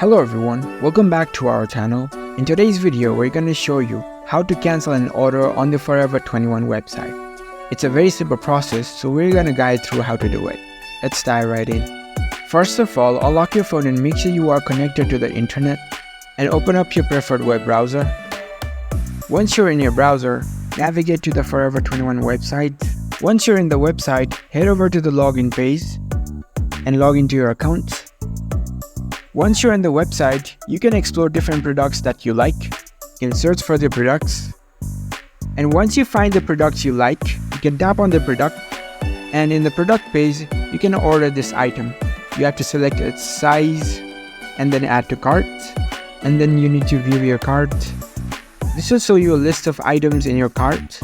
Hello everyone, welcome back to our channel. In today's video, we're going to show you how to cancel an order on the Forever 21 website. It's a very simple process, so we're going to guide through how to do it. Let's dive right in. First of all, unlock your phone and make sure you are connected to the internet and open up your preferred web browser. Once you're in your browser, navigate to the Forever 21 website. Once you're in the website, head over to the login page and log into your account. Once you're on the website, you can explore different products that you like. You can search for the products. And once you find the products you like, you can tap on the product. And in the product page, you can order this item. You have to select its size and then add to cart. And then you need to view your cart. This will show you a list of items in your cart.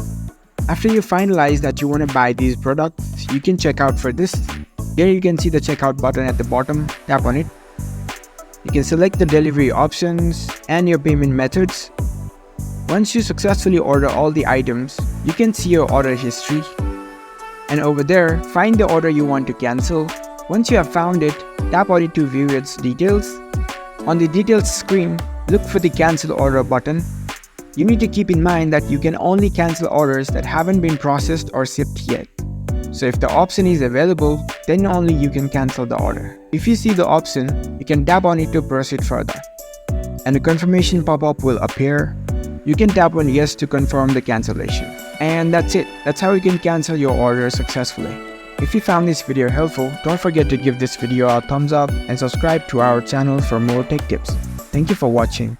After you finalize that you want to buy these products, you can check out for this. Here you can see the checkout button at the bottom. Tap on it. You can select the delivery options and your payment methods. Once you successfully order all the items, you can see your order history. And over there, find the order you want to cancel. Once you have found it, tap on it to view its details. On the details screen, look for the cancel order button. You need to keep in mind that you can only cancel orders that haven't been processed or shipped yet. So if the option is available, then only you can cancel the order. If you see the option, you can tap on it to proceed further. And a confirmation pop-up will appear. You can tap on yes to confirm the cancellation. And that's it. That's how you can cancel your order successfully. If you found this video helpful, don't forget to give this video a thumbs up and subscribe to our channel for more tech tips. Thank you for watching.